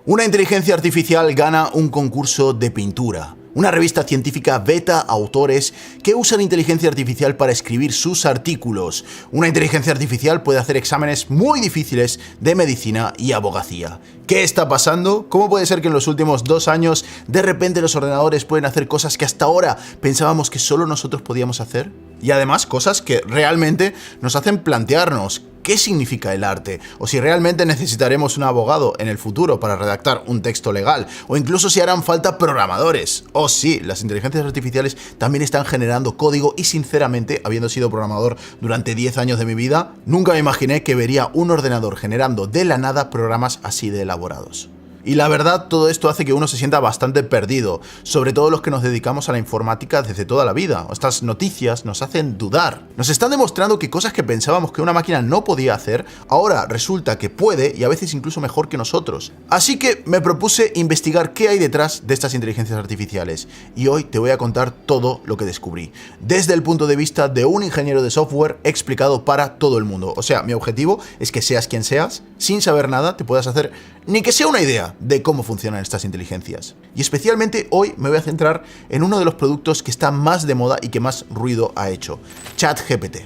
Una inteligencia artificial gana un concurso de pintura. Una revista científica veta a autores que usan inteligencia artificial para escribir sus artículos. Una inteligencia artificial puede hacer exámenes muy difíciles de medicina y abogacía. ¿Qué está pasando? ¿Cómo puede ser que en los últimos 2 años de repente los ordenadores pueden hacer cosas que hasta ahora pensábamos que solo nosotros podíamos hacer? Y además cosas que realmente nos hacen plantearnos ¿qué significa el arte? O si realmente necesitaremos un abogado en el futuro para redactar un texto legal, o incluso si harán falta programadores. O sí, las inteligencias artificiales también están generando código y sinceramente, habiendo sido programador durante 10 años de mi vida, nunca me imaginé que vería un ordenador generando de la nada programas así de elaborados. Y la verdad, todo esto hace que uno se sienta bastante perdido, sobre todo los que nos dedicamos a la informática desde toda la vida. Estas noticias nos hacen dudar. Nos están demostrando que cosas que pensábamos que una máquina no podía hacer, ahora resulta que puede y a veces incluso mejor que nosotros. Así que me propuse investigar qué hay detrás de estas inteligencias artificiales. Y hoy te voy a contar todo lo que descubrí, desde el punto de vista de un ingeniero de software explicado para todo el mundo. O sea, mi objetivo es que seas quien seas, sin saber nada, te puedas hacer ni que sea una idea de cómo funcionan estas inteligencias. Y especialmente hoy me voy a centrar en uno de los productos que está más de moda y que más ruido ha hecho, ChatGPT.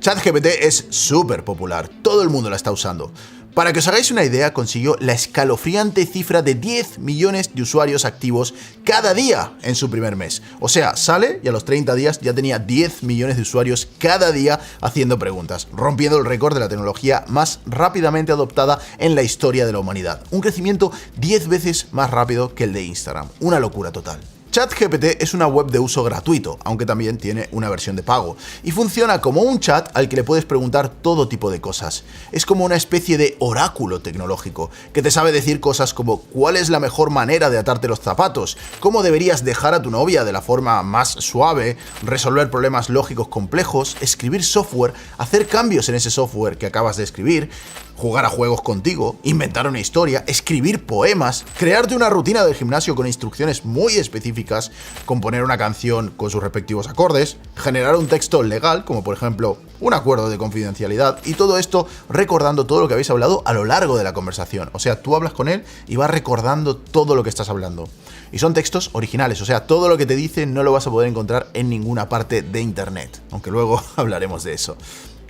ChatGPT es súper popular, todo el mundo la está usando. Para que os hagáis una idea, consiguió la escalofriante cifra de 10 millones de usuarios activos cada día en su primer mes. O sea, sale y a los 30 días ya tenía 10 millones de usuarios cada día haciendo preguntas, rompiendo el récord de la tecnología más rápidamente adoptada en la historia de la humanidad. Un crecimiento 10 veces más rápido que el de Instagram. Una locura total. ChatGPT es una web de uso gratuito, aunque también tiene una versión de pago, y funciona como un chat al que le puedes preguntar todo tipo de cosas. Es como una especie de oráculo tecnológico, que te sabe decir cosas como cuál es la mejor manera de atarte los zapatos, cómo deberías dejar a tu novia de la forma más suave, resolver problemas lógicos complejos, escribir software, hacer cambios en ese software que acabas de escribir, jugar a juegos contigo, inventar una historia, escribir poemas, crearte una rutina del gimnasio con instrucciones muy específicas, componer una canción con sus respectivos acordes, generar un texto legal, como por ejemplo un acuerdo de confidencialidad, y todo esto recordando todo lo que habéis hablado a lo largo de la conversación. O sea, tú hablas con él y vas recordando todo lo que estás hablando. Y son textos originales, o sea, todo lo que te dice no lo vas a poder encontrar en ninguna parte de internet, aunque luego hablaremos de eso.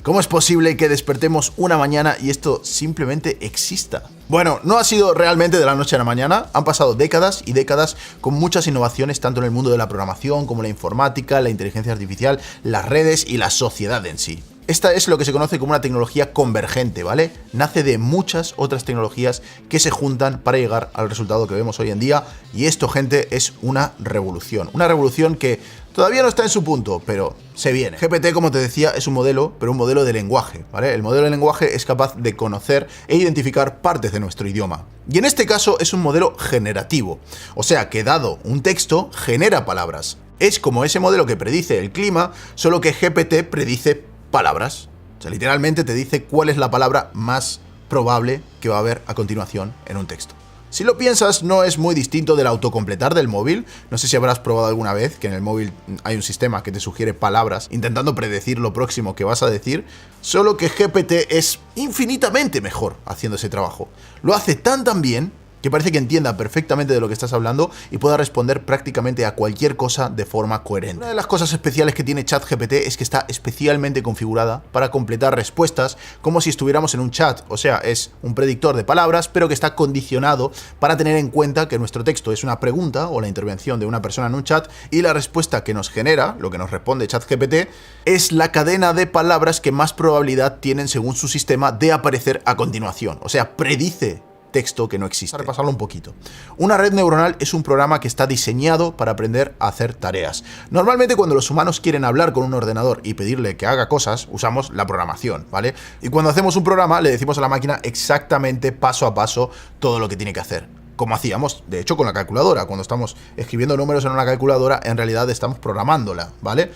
¿Cómo es posible que despertemos una mañana y esto simplemente exista? Bueno, no ha sido realmente de la noche a la mañana, han pasado décadas y décadas con muchas innovaciones tanto en el mundo de la programación como la informática, la inteligencia artificial, las redes y la sociedad en sí. Esta es lo que se conoce como una tecnología convergente, ¿vale? Nace de muchas otras tecnologías que se juntan para llegar al resultado que vemos hoy en día y esto, gente, es una revolución. Una revolución que todavía no está en su punto, pero se viene. GPT, como te decía, es un modelo, pero un modelo de lenguaje, ¿vale? El modelo de lenguaje es capaz de conocer e identificar partes de nuestro idioma. Y en este caso es un modelo generativo, o sea que dado un texto, genera palabras. Es como ese modelo que predice el clima, solo que GPT predice palabras. O sea, literalmente te dice cuál es la palabra más probable que va a haber a continuación en un texto. Si lo piensas, no es muy distinto del autocompletar del móvil. No sé si habrás probado alguna vez que en el móvil hay un sistema que te sugiere palabras intentando predecir lo próximo que vas a decir, solo que GPT es infinitamente mejor haciendo ese trabajo. Lo hace tan bien que parece que entienda perfectamente de lo que estás hablando y pueda responder prácticamente a cualquier cosa de forma coherente. Una de las cosas especiales que tiene ChatGPT es que está especialmente configurada para completar respuestas como si estuviéramos en un chat, o sea, es un predictor de palabras, pero que está condicionado para tener en cuenta que nuestro texto es una pregunta o la intervención de una persona en un chat y la respuesta que nos genera, lo que nos responde ChatGPT, es la cadena de palabras que más probabilidad tienen según su sistema de aparecer a continuación, o sea, predice texto que no existe. Para repasarlo un poquito. Una red neuronal es un programa que está diseñado para aprender a hacer tareas. Normalmente cuando los humanos quieren hablar con un ordenador y pedirle que haga cosas, usamos la programación, ¿vale? Y cuando hacemos un programa le decimos a la máquina exactamente paso a paso todo lo que tiene que hacer. Como hacíamos, de hecho, con la calculadora. Cuando estamos escribiendo números en una calculadora, en realidad estamos programándola, ¿vale?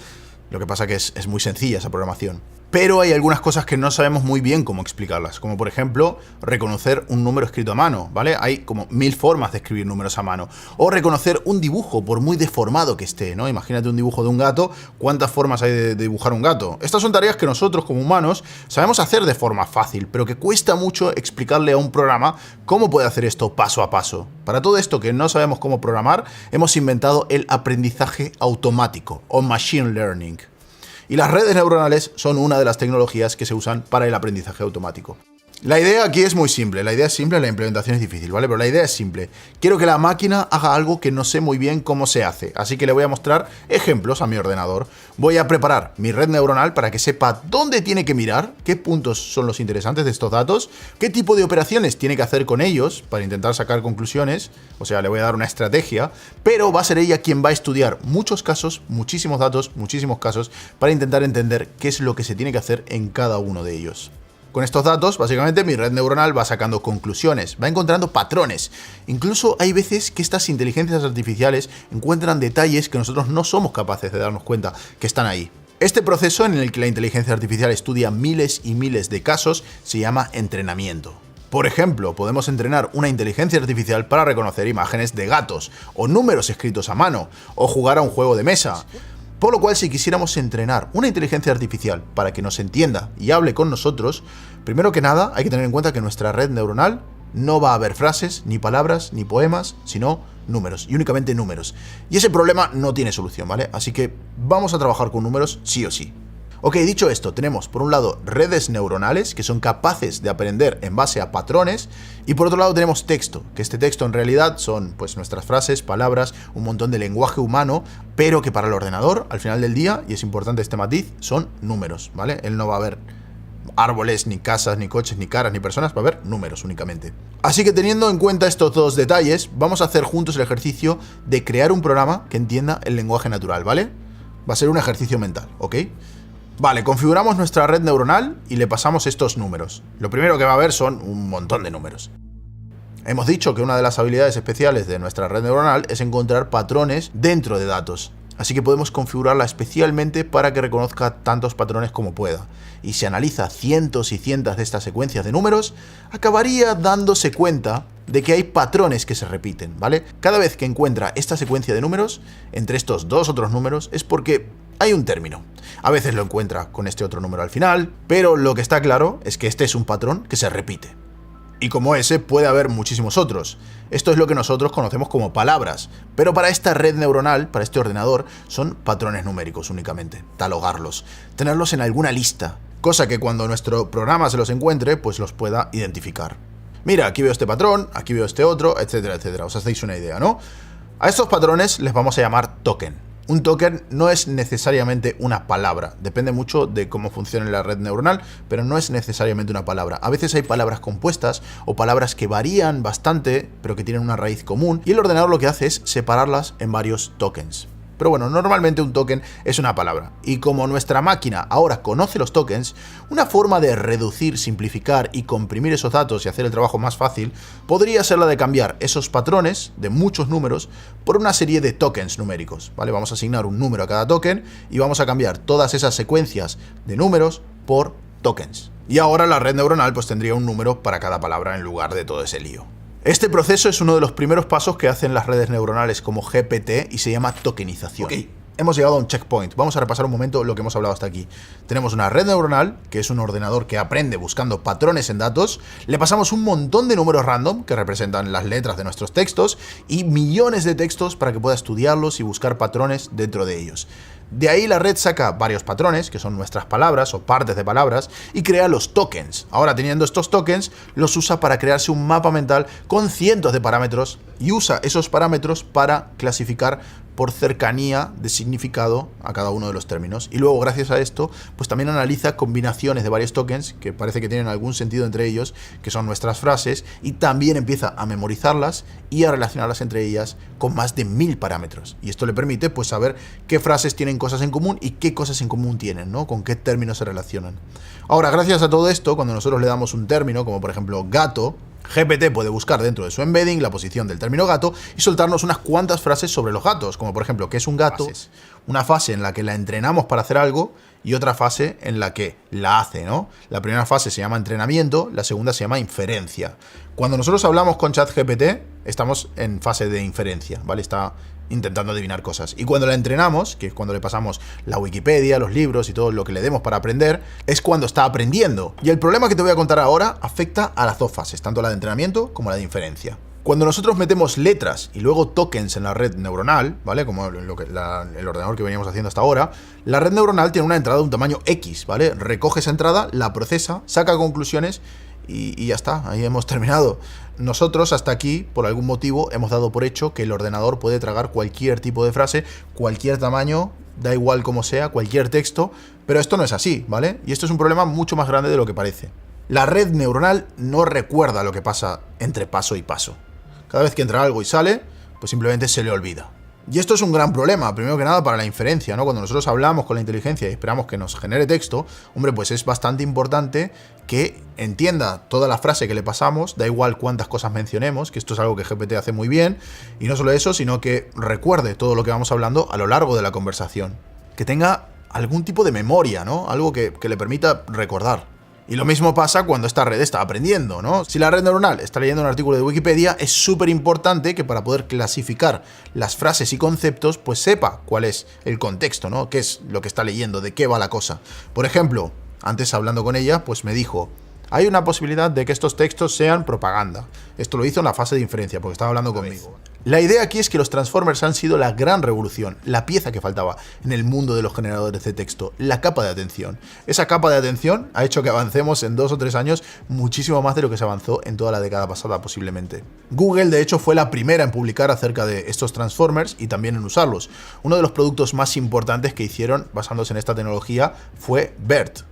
Lo que pasa que es muy sencilla esa programación. pero hay algunas cosas que no sabemos muy bien cómo explicarlas, como por ejemplo reconocer un número escrito a mano, ¿vale? Hay como 1000 formas de escribir números a mano, o reconocer un dibujo por muy deformado que esté, ¿no? Imagínate un dibujo de un gato, ¿cuántas formas hay de dibujar un gato? Estas son tareas que nosotros como humanos sabemos hacer de forma fácil, pero que cuesta mucho explicarle a un programa cómo puede hacer esto paso a paso. Para todo esto que no sabemos cómo programar, hemos inventado el aprendizaje automático o machine learning. Y las redes neuronales son una de las tecnologías que se usan para el aprendizaje automático. La idea aquí es muy simple, la implementación es difícil, ¿vale? Pero la idea es simple. Quiero que la máquina haga algo que no sé muy bien cómo se hace, así que le voy a mostrar ejemplos a mi ordenador. Voy a preparar mi red neuronal para que sepa dónde tiene que mirar, qué puntos son los interesantes de estos datos, qué tipo de operaciones tiene que hacer con ellos para intentar sacar conclusiones, o sea, le voy a dar una estrategia, pero va a ser ella quien va a estudiar muchos casos, muchísimos datos, muchísimos casos, para intentar entender qué es lo que se tiene que hacer en cada uno de ellos. Con estos datos, básicamente, mi red neuronal va sacando conclusiones, va encontrando patrones. Incluso hay veces que estas inteligencias artificiales encuentran detalles que nosotros no somos capaces de darnos cuenta que están ahí. Este proceso en el que la inteligencia artificial estudia miles y miles de casos se llama entrenamiento. Por ejemplo, podemos entrenar una inteligencia artificial para reconocer imágenes de gatos, o números escritos a mano, o jugar a un juego de mesa. Por lo cual, si quisiéramos entrenar una inteligencia artificial para que nos entienda y hable con nosotros, primero que nada hay que tener en cuenta que en nuestra red neuronal no va a haber frases, ni palabras, ni poemas, sino números, y únicamente números. Y ese problema no tiene solución, ¿vale? Así que vamos a trabajar con números sí o sí. Ok, dicho esto, tenemos por un lado redes neuronales que son capaces de aprender en base a patrones, y por otro lado tenemos texto, que este texto en realidad son pues nuestras frases, palabras, un montón de lenguaje humano, pero que para el ordenador, al final del día, y es importante este matiz, son números, ¿vale? Él no va a ver árboles, ni casas, ni coches, ni caras, ni personas, va a haber números únicamente. Así que teniendo en cuenta estos dos detalles, vamos a hacer juntos el ejercicio de crear un programa que entienda el lenguaje natural, ¿vale? Va a ser un ejercicio mental, ¿ok? Vale, configuramos nuestra red neuronal y le pasamos estos números. Lo primero que va a ver son un montón de números. Hemos dicho que una de las habilidades especiales de nuestra red neuronal es encontrar patrones dentro de datos. Así que podemos configurarla especialmente para que reconozca tantos patrones como pueda. Y si analiza cientos y cientos de estas secuencias de números, acabaría dándose cuenta de que hay patrones que se repiten, ¿vale? Cada vez que encuentra esta secuencia de números, entre estos dos otros números, es porque hay un término. A veces lo encuentra con este otro número al final, pero lo que está claro es que este es un patrón que se repite. Y como ese puede haber muchísimos otros. Esto es lo que nosotros conocemos como palabras, pero para esta red neuronal, para este ordenador, son patrones numéricos únicamente, catalogarlos, tenerlos en alguna lista, cosa que cuando nuestro programa se los encuentre, pues los pueda identificar. Mira, aquí veo este patrón, aquí veo este otro, etcétera, etcétera. Os hacéis una idea, ¿no? A estos patrones les vamos a llamar token. Un token no es necesariamente una palabra, depende mucho de cómo funcione la red neuronal, pero no es necesariamente una palabra. A veces hay palabras compuestas o palabras que varían bastante, pero que tienen una raíz común, y el ordenador lo que hace es separarlas en varios tokens. Pero bueno, normalmente un token es una palabra, y como nuestra máquina ahora conoce los tokens, una forma de reducir, simplificar y comprimir esos datos y hacer el trabajo más fácil podría ser la de cambiar esos patrones de muchos números por una serie de tokens numéricos, ¿vale? Vamos a asignar un número a cada token y vamos a cambiar todas esas secuencias de números por tokens. Y ahora la red neuronal pues tendría un número para cada palabra en lugar de todo ese lío. Este proceso es uno de los primeros pasos que hacen las redes neuronales como GPT y se llama tokenización. Ok, hemos llegado a un checkpoint. Vamos a repasar un momento lo que hemos hablado hasta aquí. Tenemos una red neuronal, que es un ordenador que aprende buscando patrones en datos. Le pasamos un montón de números random, que representan las letras de nuestros textos, y millones de textos para que pueda estudiarlos y buscar patrones dentro de ellos. De ahí la red saca varios patrones, que son nuestras palabras o partes de palabras, y crea los tokens. Ahora, teniendo estos tokens, los usa para crearse un mapa mental con cientos de parámetros y usa esos parámetros para clasificar por cercanía de significado a cada uno de los términos. Y luego, gracias a esto, pues también analiza combinaciones de varios tokens que parece que tienen algún sentido entre ellos, que son nuestras frases, y también empieza a memorizarlas y a relacionarlas entre ellas con más de 1000 parámetros. Y esto le permite pues saber qué frases tienen cosas en común y qué cosas en común tienen, ¿no? Con qué términos se relacionan. Ahora, gracias a todo esto, cuando nosotros le damos un término, como por ejemplo gato, GPT puede buscar dentro de su embedding la posición del término gato y soltarnos unas cuantas frases sobre los gatos, como por ejemplo, ¿qué es un gato? Una fase en la que la entrenamos para hacer algo y otra fase en la que la hace, ¿no? La primera fase se llama entrenamiento, la segunda se llama inferencia. Cuando nosotros hablamos con ChatGPT, estamos en fase de inferencia, ¿vale? Está intentando adivinar cosas. Y cuando la entrenamos, que es cuando le pasamos la Wikipedia, los libros y todo lo que le demos para aprender, es cuando está aprendiendo. Y el problema que te voy a contar ahora afecta a las dos fases, tanto la de entrenamiento como la de inferencia. Cuando nosotros metemos letras y luego tokens en la red neuronal, ¿vale? Como el ordenador que veníamos haciendo hasta ahora, la red neuronal tiene una entrada de un tamaño X, ¿vale? Recoge esa entrada, la procesa, saca conclusiones y ya está, ahí hemos terminado. Nosotros hasta aquí, por algún motivo, hemos dado por hecho que el ordenador puede tragar cualquier tipo de frase, cualquier tamaño, da igual como sea, cualquier texto, pero esto no es así, ¿vale? Y esto es un problema mucho más grande de lo que parece. La red neuronal no recuerda lo que pasa entre paso y paso. Cada vez que entra algo y sale, pues simplemente se le olvida. Y esto es un gran problema, primero que nada para la inferencia, ¿no? Cuando nosotros hablamos con la inteligencia y esperamos que nos genere texto, hombre, pues es bastante importante que entienda toda la frase que le pasamos, da igual cuántas cosas mencionemos, que esto es algo que GPT hace muy bien, y no solo eso, sino que recuerde todo lo que vamos hablando a lo largo de la conversación. Que tenga algún tipo de memoria, ¿no? Algo que le permita recordar. Y lo mismo pasa cuando esta red está aprendiendo, ¿no? Si la red neuronal está leyendo un artículo de Wikipedia, es súper importante que para poder clasificar las frases y conceptos, pues sepa cuál es el contexto, ¿no? ¿Qué es lo que está leyendo? ¿De qué va la cosa? Por ejemplo, antes hablando con ella, pues me dijo: hay una posibilidad de que estos textos sean propaganda. Esto lo hizo en la fase de inferencia, porque estaba hablando conmigo. La idea aquí es que los Transformers han sido la gran revolución, la pieza que faltaba en el mundo de los generadores de texto, la capa de atención. Esa capa de atención ha hecho que avancemos en 2 o 3 años muchísimo más de lo que se avanzó en toda la década pasada posiblemente. Google, de hecho, fue la primera en publicar acerca de estos Transformers y también en usarlos. Uno de los productos más importantes que hicieron basándose en esta tecnología fue BERT.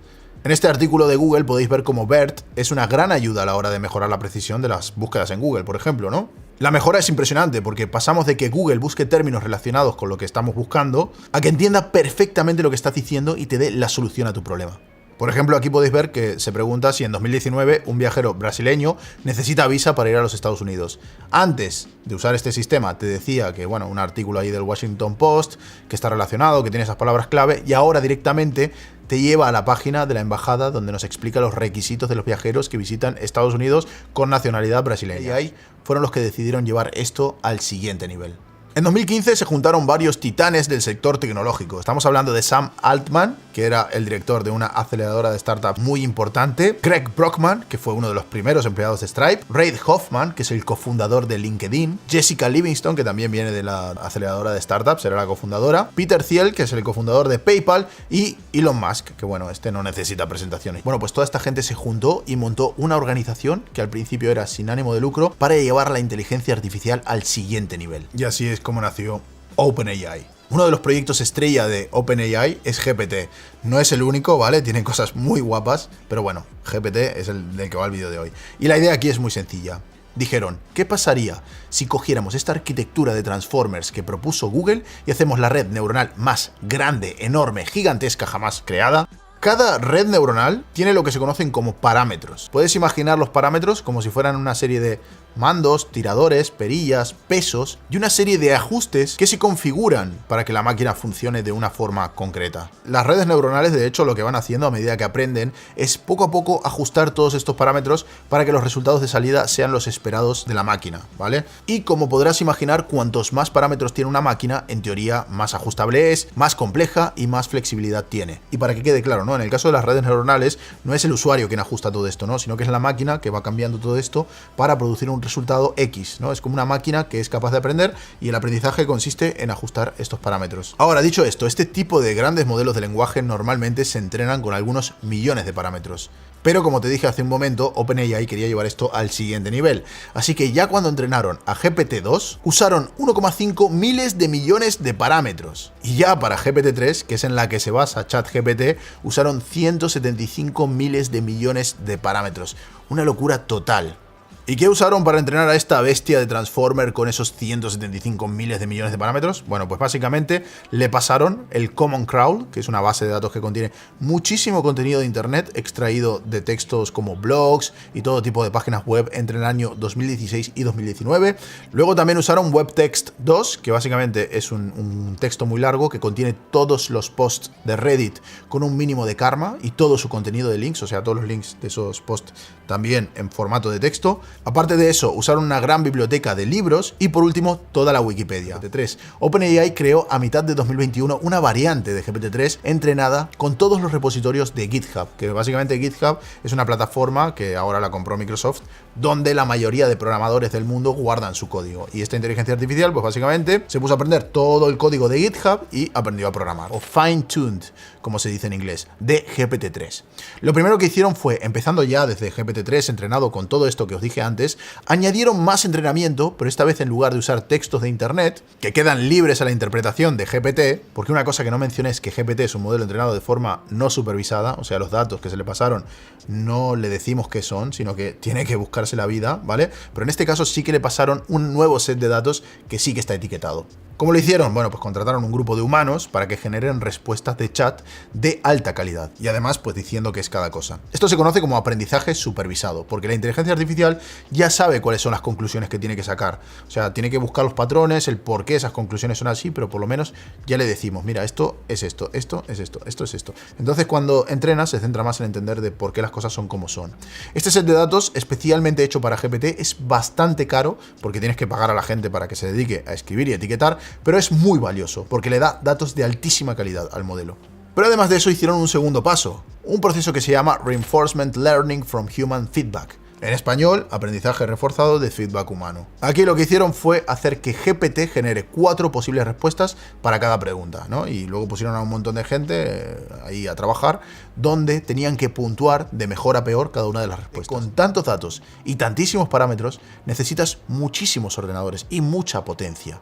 En este artículo de Google podéis ver cómo BERT es una gran ayuda a la hora de mejorar la precisión de las búsquedas en Google, por ejemplo, ¿no? La mejora es impresionante porque pasamos de que Google busque términos relacionados con lo que estamos buscando a que entienda perfectamente lo que estás diciendo y te dé la solución a tu problema. Por ejemplo, aquí podéis ver que se pregunta si en 2019 un viajero brasileño necesita visa para ir a los Estados Unidos. Antes de usar este sistema te decía que, bueno, un artículo ahí del Washington Post que está relacionado, que tiene esas palabras clave, y ahora directamente te lleva a la página de la embajada donde nos explica los requisitos de los viajeros que visitan Estados Unidos con nacionalidad brasileña. Y ahí fueron los que decidieron llevar esto al siguiente nivel. En 2015 se juntaron varios titanes del sector tecnológico. Estamos hablando de Sam Altman, que era el director de una aceleradora de startups muy importante, Greg Brockman, que fue uno de los primeros empleados de Stripe, Reid Hoffman, que es el cofundador de LinkedIn, Jessica Livingston, que también viene de la aceleradora de startups, era la cofundadora, Peter Thiel, que es el cofundador de PayPal, y Elon Musk, que bueno, este no necesita presentaciones. Bueno, pues toda esta gente se juntó y montó una organización que al principio era sin ánimo de lucro para llevar la inteligencia artificial al siguiente nivel. Y así es como nació OpenAI. Uno de los proyectos estrella de OpenAI es GPT. No es el único, ¿vale? Tienen cosas muy guapas, pero bueno, GPT es el del que va el vídeo de hoy. Y la idea aquí es muy sencilla. Dijeron, ¿qué pasaría si cogiéramos esta arquitectura de Transformers que propuso Google y hacemos la red neuronal más grande, enorme, gigantesca jamás creada? Cada red neuronal tiene lo que se conocen como parámetros. Puedes imaginar los parámetros como si fueran una serie de mandos, tiradores, perillas, pesos y una serie de ajustes que se configuran para que la máquina funcione de una forma concreta. Las redes neuronales, de hecho, lo que van haciendo a medida que aprenden es poco a poco ajustar todos estos parámetros para que los resultados de salida sean los esperados de la máquina, ¿vale? Y como podrás imaginar, cuantos más parámetros tiene una máquina, en teoría más ajustable es, más compleja y más flexibilidad tiene. Y para que quede claro, ¿no? En el caso de las redes neuronales, no es el usuario quien ajusta todo esto, ¿no? Sino que es la máquina que va cambiando todo esto para producir un resultado X, ¿no? Es como una máquina que es capaz de aprender y el aprendizaje consiste en ajustar estos parámetros. Ahora, dicho esto, este tipo de grandes modelos de lenguaje normalmente se entrenan con algunos millones de parámetros. Pero como te dije hace un momento, OpenAI quería llevar esto al siguiente nivel. Así que ya cuando entrenaron a GPT-2, usaron 1,5 miles de millones de parámetros. Y ya para GPT-3, que es en la que se basa ChatGPT, usaron 175 miles de millones de parámetros. Una locura total. ¿Y qué usaron para entrenar a esta bestia de Transformer con esos 175 miles de millones de parámetros? Bueno, pues básicamente le pasaron el Common Crawl, que es una base de datos que contiene muchísimo contenido de internet extraído de textos como blogs y todo tipo de páginas web entre el año 2016 y 2019. Luego también usaron WebText 2, que básicamente es un texto muy largo que contiene todos los posts de Reddit con un mínimo de karma y todo su contenido de links, o sea, todos los links de esos posts también en formato de texto. Aparte de eso, usaron una gran biblioteca de libros y por último, toda la Wikipedia. GPT-3. OpenAI creó a mitad de 2021 una variante de GPT-3 entrenada con todos los repositorios de GitHub, que básicamente GitHub es una plataforma que ahora la compró Microsoft, donde la mayoría de programadores del mundo guardan su código. Y esta inteligencia artificial, pues básicamente se puso a aprender todo el código de GitHub y aprendió a programar, o fine-tuned, como se dice en inglés, de GPT-3. Lo primero que hicieron fue, empezando ya desde GPT-3, entrenado con todo esto que os dije antes, añadieron más entrenamiento, pero esta vez en lugar de usar textos de internet, que quedan libres a la interpretación de GPT, porque una cosa que no mencioné es que GPT es un modelo entrenado de forma no supervisada, o sea, los datos que se le pasaron no le decimos qué son, sino que tiene que buscarse la vida, ¿vale? Pero en este caso sí que le pasaron un nuevo set de datos que sí que está etiquetado. ¿Cómo lo hicieron? Bueno, pues contrataron un grupo de humanos para que generen respuestas de chat de alta calidad y además pues diciendo qué es cada cosa. Esto se conoce como aprendizaje supervisado, porque la inteligencia artificial ya sabe cuáles son las conclusiones que tiene que sacar. O sea, tiene que buscar los patrones, el por qué esas conclusiones son así, pero por lo menos ya le decimos, mira, esto es esto, esto es esto, esto es esto. Entonces cuando entrenas se centra más en entender de por qué las cosas son como son. Este set de datos especialmente hecho para GPT es bastante caro porque tienes que pagar a la gente para que se dedique a escribir y etiquetar, pero es muy valioso porque le da datos de altísima calidad al modelo. Pero además de eso hicieron un segundo paso, un proceso que se llama Reinforcement Learning from Human Feedback. En español, aprendizaje reforzado de feedback humano. Aquí lo que hicieron fue hacer que GPT genere 4 posibles respuestas para cada pregunta, ¿no? Y luego pusieron a un montón de gente ahí a trabajar, donde tenían que puntuar de mejor a peor cada una de las respuestas. Con tantos datos y tantísimos parámetros, necesitas muchísimos ordenadores y mucha potencia.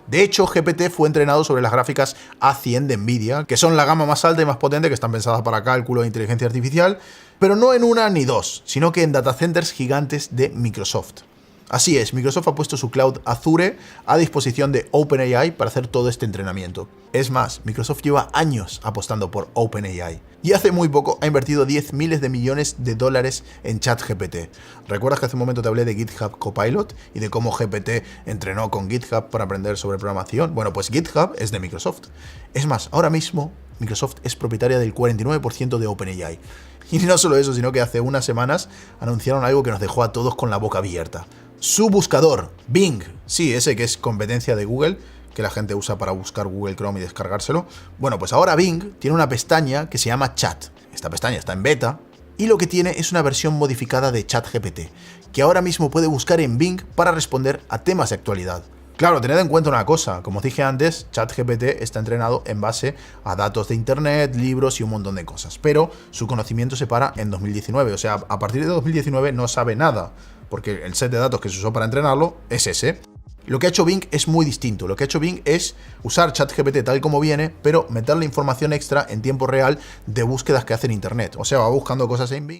De hecho, GPT fue entrenado sobre las gráficas A100 de Nvidia, que son la gama más alta y más potente, que están pensadas para cálculo e inteligencia artificial, pero no en una ni dos, sino que en datacenters gigantes de Microsoft. Así es, Microsoft ha puesto su cloud Azure a disposición de OpenAI para hacer todo este entrenamiento. Es más, Microsoft lleva años apostando por OpenAI y hace muy poco ha invertido 10 miles de millones de dólares en ChatGPT. ¿Recuerdas que hace un momento te hablé de GitHub Copilot y de cómo GPT entrenó con GitHub para aprender sobre programación? Bueno, pues GitHub es de Microsoft. Es más, ahora mismo Microsoft es propietaria del 49% de OpenAI. Y no solo eso, sino que hace unas semanas anunciaron algo que nos dejó a todos con la boca abierta. Su buscador, Bing, sí, ese que es competencia de Google, que la gente usa para buscar Google Chrome y descargárselo. Bueno, pues ahora Bing tiene una pestaña que se llama Chat. Esta pestaña está en beta y lo que tiene es una versión modificada de ChatGPT, que ahora mismo puede buscar en Bing para responder a temas de actualidad. Claro, tened en cuenta una cosa, como os dije antes, ChatGPT está entrenado en base a datos de internet, libros y un montón de cosas, pero su conocimiento se para en 2019, o sea, a partir de 2019 no sabe nada, porque el set de datos que se usó para entrenarlo es ese. Lo que ha hecho Bing es muy distinto. Lo que ha hecho Bing es usar ChatGPT tal como viene, pero meterle información extra en tiempo real de búsquedas que hace en internet. O sea, va buscando cosas en Bing